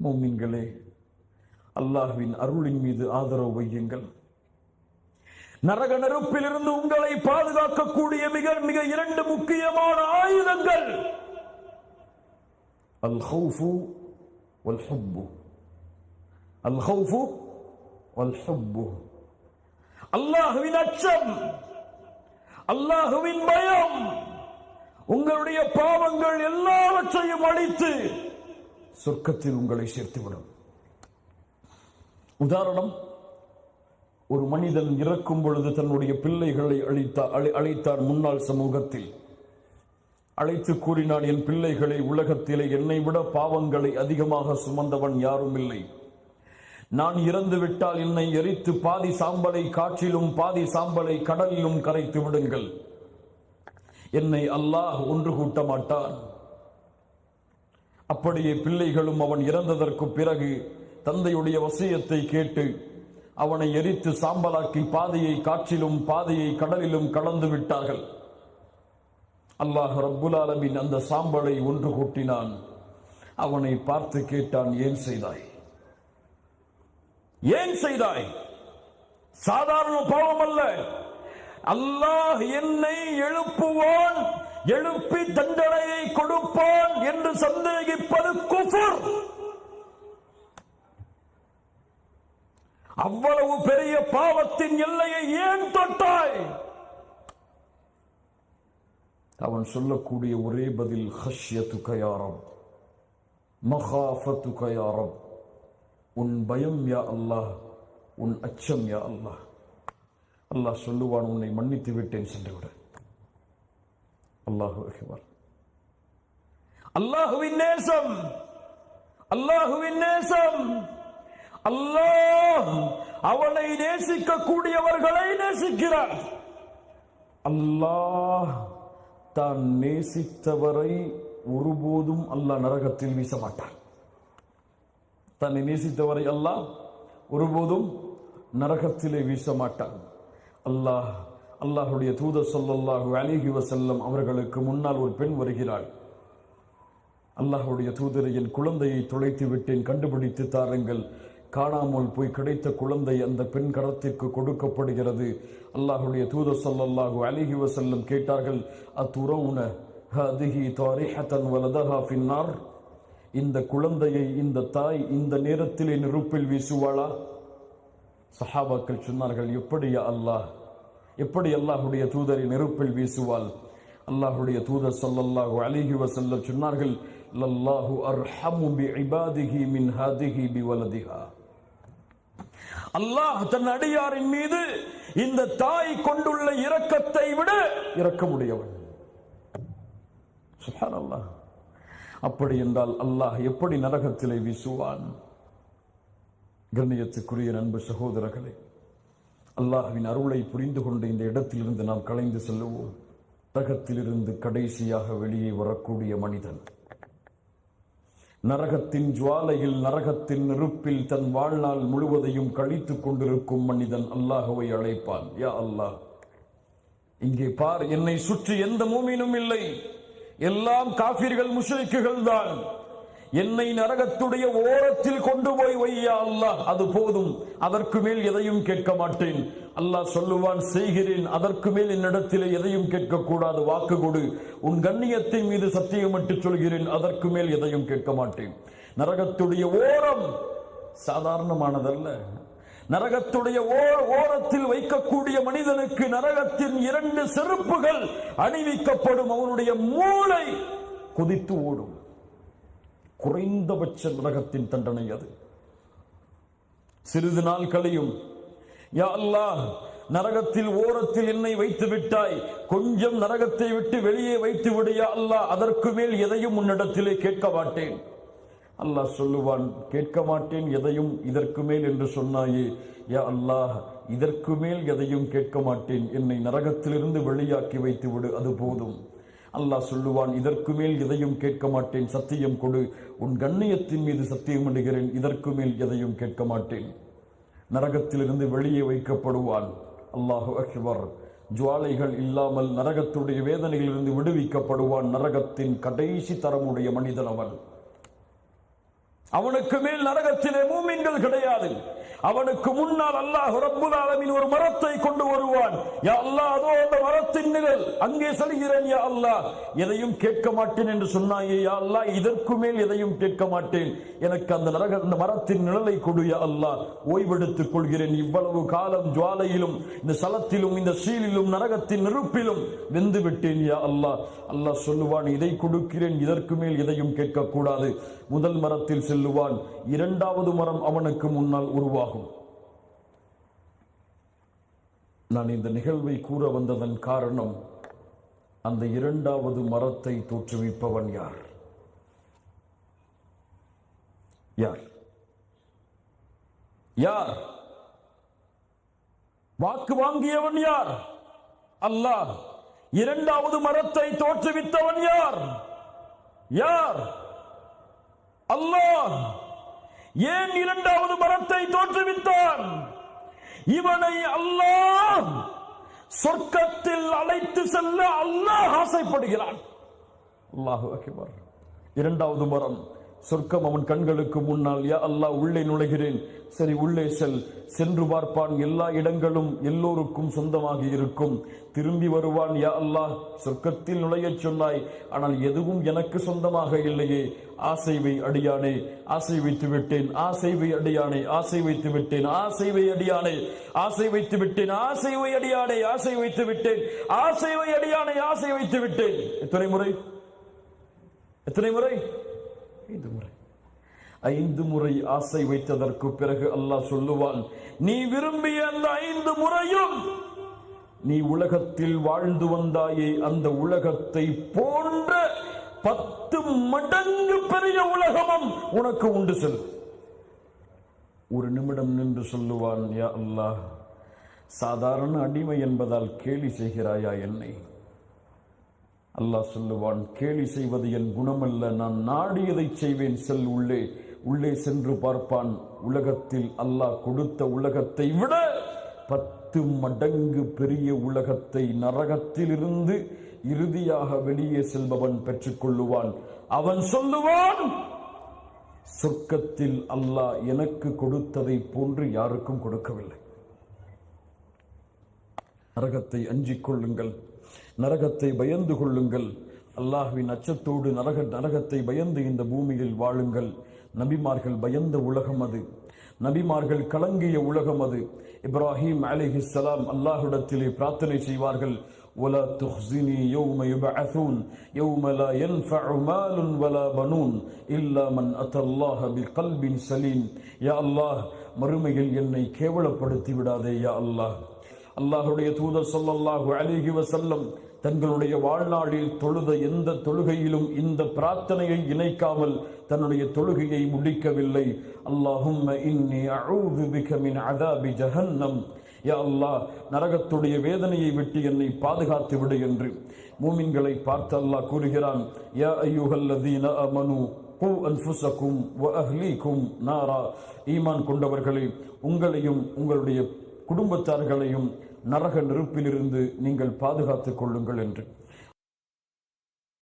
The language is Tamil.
முஃமின்களே, அல்லாஹ்வின் அருளின் மீது ஆதரவு வையுங்கள். நரக நெருப்பிலிருந்து உங்களை பாதுகாக்கக்கூடிய மிக மிக இரண்டு முக்கியமான ஆயுதங்கள் அல் ஹௌஃபு வல் ஹுப்பு. அல் ஹௌஃபு வல் ஹுப்பு. அல்லாஹ்வின் அச்சம், அல்லாஹ்வின் பயம் உங்களுடைய பாவங்கள் எல்லாவற்றையும் அழித்து சொர்க்கத்தில் உங்களை சேர்த்துவிடும். உதாரணம், ஒரு மனிதன் இறக்கும் பொழுது தன்னுடைய பிள்ளைகளை அழைத்தார். முன்னாள் சமூகத்தில் அழைத்து கூறினான், என் பிள்ளைகளை, உலகத்திலே என்னை விட பாவங்களை அதிகமாக சுமந்தவன் யாரும் இல்லை. நான் இறந்து விட்டால் என்னை எரித்து பாதி சாம்பலை காற்றிலும் பாதி சாம்பலை கடலிலும் கரைத்து விடுங்கள். என்னை அல்லாஹ் ஒன்று கூட்ட மாட்டான். அப்படியே பிள்ளைகளும் அவன் இறந்ததற்கு பிறகு தந்தையுடைய வசியத்தை கேட்டு அவனை எரித்து சாம்பலாக்கி பாதியை காற்றிலும் பாதியை கடலிலும் கலந்து விட்டார்கள். அல்லாஹ் ரப்புல் ஆலமீன் அந்த சாம்பலை ஒன்று கூட்டினான். அவனை பார்த்து கேட்டான், ஏன் செய்தாய்? ஏன் செய்தாய்? சாதாரண பாவம் அல்ல. அல்லாஹ் என்னை எழுப்புவான், எழுப்பி தண்டனையை கொடுப்பான் என்று சந்தேகிப்பது குஃப்ர். அவ்வளவு பெரிய பாவத்தின் எல்லையை ஏன் தொட்டாய்? அவன் சொல்லக்கூடிய ஒரே பதில், ஹஷ்யத்துக யா ரப், மகாஃபத்துக யா ரப். உன் பயம் யா அல்லாஹ், உன் அச்சம் யா அல்லாஹ். அல்லாஹ் சொல்லுவான், உன்னை மன்னித்து விட்டேன், சென்று விடு. அல்லாஹு அக்பர். அல்லாஹுவின் நேசம், அல்லாஹுவின் நேசம். அல்லாஹ் அவனை நேசிக்கக்கூடியவர்களை நேசிக்கிறார். அல்லாஹ் தான் நேசித்தவரை ஒருபோதும் அல்லாஹ் நரகத்தில் வீச மாட்டான். தன்னை நேசித்தவரை அல்லாஹ் ஒருபோதும் நரகத்திலே வீச மாட்டான். அல்லாஹுடைய தூதர் ஸல்லல்லாஹு அலைஹி வஸல்லம் அவர்களுக்கு முன்னால் ஒரு பெண் வருகிறாள். அல்லாஹுடைய தூதரை, என் குழந்தையை தொலைத்து விட்டேன், கண்டுபிடித்து தாருங்கள். காணாமல் போய் கிடைத்த குழந்தை அந்த பெண் கரத்திற்கு கொடுக்கப்படுகிறது. அல்லாஹுடைய தூதர் ஸல்லல்லாஹு அலைஹி வஸல்லம் கேட்டார்கள், அத்துரவுன ஹாதிஹி தாரிஹத்தன் வலதஹா ஃபின்னார். இந்த குழந்தையை இந்த தாய் இந்த நேரத்திலே நெருப்பில் வீசுவாளா? சஹாபாக்கள் சொன்னார்கள், எப்படியா அல்லாஹ், எப்படி அல்லாஹுடைய தூதரை நெருப்பில் வீசுவாள்? அல்லாஹுடைய தூதர் ஸல்லல்லாஹு அலைஹி வஸல்லம் சொன்னார்கள், லல்லாஹு அர்ஹமு பிஇபாதிஹி மின் ஹாதிஹி பிவலதிஹா. அல்லாஹ் தன் அடியாரின் மீது இந்த தாய் கொண்டுள்ள இரக்கத்தை விட இரக்கமுடையவன். சுப்ஹானல்லாஹ். அப்படி என்றால் அல்லாஹ் எப்படி நரகத்திலே வீசுவான்? கண்ணியத்துக்குரிய அன்பு சகோதரர்களே, அல்லாஹ்வின் அருளை புரிந்து கொண்டு இந்த இடத்திலிருந்து நாம் கலைந்து செல்லுவோம். நரகத்திலிருந்து கடைசியாக வெளியே வரக்கூடிய மனிதன், நரகத்தின் ஜுவாலையில், நரகத்தின் நெருப்பில் தன் வாழ்நாள் முழுவதையும் கழித்துக் கொண்டிருக்கும் மனிதன் அல்லாஹ்வை அழைப்பான், யா அல்லாஹ், இங்கே பார், என்னை சுற்றி எந்த மூமினும் இல்லை, எல்லாம் காஃபிர்கள், முஷ்ரிக்குகள் தான். என்னை நரகத்துடைய ஓரத்தில் கொண்டு போய் வையா அல்லாஹ், அது போதும், அதற்கு மேல் எதையும் கேட்க மாட்டேன். அல்லாஹ் சொல்லுவான், செய்கிறேன், அதற்கு மேல் என்னிடத்திலே எதையும் கேட்கக்கூடாது, வாக்கு கொடு, உன் கண்ணியத்தின் மீது சத்தியமிட்டு சொல்கிறேன், அதற்கு மேல் எதையும் கேட்க மாட்டேன். நரகத்துடைய ஓரம் சாதாரணமானதல்ல. நரகத்துடைய ஓரத்தில் வைக்கக்கூடிய மனிதனுக்கு நரகத்தின் 2 செருப்புகள் அணிவிக்கப்படும். அவனுடைய மூளை கொதித்து ஓடும். குறைந்தபட்ச நரகத்தின் தண்டனை அது. சிறிது நாள் கழியும், யா அல்லாஹ், நரகத்தில் ஓரத்தில் என்னை வைத்து விட்டாய், கொஞ்சம் நரகத்தை விட்டு வெளியே வைத்து விடு யா அல்லாஹ், அதற்கு மேல் எதையும் உன்னிடத்திலே கேட்க மாட்டேன். அல்லாஹ் சொல்லுவான், கேட்க மாட்டேன் எதையும் இதற்கு மேல் என்று சொன்னாயே, யா அல்லாஹ், இதற்கு மேல் எதையும் கேட்க மாட்டேன், என்னை நரகத்திலிருந்து வெளியாக்கி வைத்து விடு, அது போதும். அல்லாஹ் சொல்லுவான், இதற்கு மேல் எதையும் கேட்க மாட்டேன், சத்தியம் கொடு, உன் கண்ணியத்தின் மீது சத்தியம் இடுகிறேன், இதற்கு மேல் எதையும் கேட்க மாட்டேன். நரகத்திலிருந்து வெளியே வைக்கப்படுவான். அல்லாஹு அக்பர். ஜுவாலைகள் இல்லாமல் நரகத்துடைய வேதனையிலிருந்து விடுவிக்கப்படுவான். நரகத்தின் கடைசி தரமுடைய மனிதன் அவன். அவனுக்கு மேல் நரகத்திலே மூமின்கள் கிடையாது. அவனுக்கு முன்னால் அல்லாஹ் ரப்புல் ஆலமீன் ஒரு மரத்தை கொண்டு வருவான். யா அல்லாஹ், அதோ அந்த மரத்தின் நிழல், அங்கே செல்கிறேன் யா அல்லாஹ். எதையும் கேட்க மாட்டேன் என்று சொன்னாயே யா அல்லாஹ், இதற்கு மேல் எதையும் கேட்க மாட்டேன், எனக்கு அந்த மரத்தின் நிழலை கொடு யா அல்லாஹ், ஓய்வெடுத்துக் கொள்கிறேன். இவ்வளவு காலம் ஜுவாலையிலும் இந்த சலத்திலும் இந்த சீலிலும் நரகத்தின் நெருப்பிலும் வெந்து விட்டேன் யா அல்லாஹ். அல்லாஹ் சொல்லுவான், இதை கொடுக்கிறேன், இதற்கு மேல் எதையும் கேட்கக்கூடாது. முதல் மரத்தில் செல்லுவான், இரண்டாவது மரம் அவனுக்கு முன்னால் உருவாகும். நான் இந்த நிகழ்வை கூற வந்ததன் காரணம், அந்த இரண்டாவது மரத்தை தோற்றுவிப்பவன் யார்? யார்? யார்? வாக்கு வாங்கியவன் யார்? அல்லாஹ். இரண்டாவது மரத்தை தோற்றுவித்தவன் யார்? யார்? அல்லாஹ். ஏன் இரண்டாவது மரத்தை தோற்றுவித்தான்? இவனை அல்லாஹ் சொர்க்கத்தில் அழைத்து செல்ல அல்லாஹ் ஆசைப்படுகிறான். அல்லாஹு அக்பர். இரண்டாவது மரம் சொர்க்கம் அவன் கண்களுக்கு முன்னால். யா அல்லாஹ், உள்ளே நுழைகிறேன். சரி, உள்ளே செல். சென்று பார்ப்பான், எல்லா இடங்களும் எல்லோருக்கும் சொந்தமாகி இருக்கும். திரும்பி வருவான், யா அல்லாஹ், சொர்க்கத்தில் நுழையச் சொன்னாய், ஆனால் எதுவும் எனக்கு சொந்தமாக இல்லையே. ஆசைவை அடியானே, ஆசை வைத்து விட்டேன். ஆசைவை அடியானே, ஆசை வைத்து விட்டேன். ஆசைவை அடியானே, ஆசை வைத்து விட்டேன். ஆசைவை அடியானே, ஆசை வைத்து விட்டேன். ஆசைவை அடியானே, ஆசை வைத்து விட்டேன். எத்தனை முறை? எத்தனை முறை? 5 முறை. 5 முறை ஆசை வைத்ததற்கு பிறகு அல்லாஹ் சொல்லுவான், நீ விரும்பிய அந்த 5 முறையும் நீ உலகத்தில் வாழ்ந்து வந்தாயே, அந்த உலகத்தை போன்ற 10 மடங்கு பெரிய உலகமும் உனக்கு உண்டு செல். ஒரு நிமிடம் நின்று சொல்லுவான், யா அல்லாஹ், சாதாரண அடிமை என்பதால் கேலி செய்கிறாயா என்னை? அல்லாஹ் சொல்லுவான், கேலி செய்வது என் குணமல்ல, நான் நாடியதை செய்வேன், செல் உள்ளே. உள்ளே சென்று பார்ப்பான், உலகத்தில் அல்லாஹ் கொடுத்த உலகத்தை விட 10 மடங்கு பெரிய உலகத்தை நரகத்திலிருந்து இறுதியாக வெளியே செல்பவன் பெற்றுக் கொள்ளுவான். அவன் சொல்லுவான், சொர்க்கத்தில் அல்லாஹ் எனக்கு கொடுத்ததை போன்று யாருக்கும் கொடுக்கவில்லை. நரகத்தை அஞ்சிக் கொள்ளுங்கள், நரகத்தை பயந்து கொள்ளுங்கள். அல்லாஹ்வின் அச்சத்தோடு நரகத்தை பயந்து இந்த பூமியில் வாழுங்கள். நபிமார்கள் பயந்த உலகம் அது, நபிமார்கள் கலங்கிய உலகம் அது. இப்ராஹிம் அலைஹிஸ்ஸலாம் அல்லாஹ்விடத்திலே பிரார்த்தனை செய்வார்கள், வலா துஹ்ஸினி யௌம யுபஅஸூன் யௌம லா யன்ஃபஉ மாலுன் வலா பனூன் இல்லா மன் அத்தல்லாஹ பிகல்பின் சலீம். யா அல்லாஹ், மறுமையில் என்னை கேவலப்படுத்தி விடாதே யா அல்லாஹ். அல்லாஹ்வுடைய தூதர் ஸல்லல்லாஹு அலைஹி வஸல்லம் தங்களுடைய வாழ்நாளில் தொழுத எந்த தொழுகையிலும் இந்த பிரார்த்தனையை இணைக்காமல் தன்னுடைய தொழுகையை முடிக்கவில்லை. அல்லாஹும்ம இன்னி அஊது பிக மின் அஸாபி ஜஹன்னம். யா அல்லாஹ், நரகத்துடைய வேதனையை விட்டு என்னை பாதுகாத்து விடு என்று மூமின்களை பார்த்து அல்லாஹ் கூறுகிறான், யா அய்யுஹல்லதீன ஆமனூ கூ அன்ஃபுஸகும் வ அஹ்லீகும் நாரா. ஈமான் கொண்டவர்களே, உங்களையும் உங்களுடைய குடும்பத்தார்களையும் நரக நெருப்பிலிருந்து நீங்கள் பாதுகாத்துக் கொள்ளுங்கள் என்று.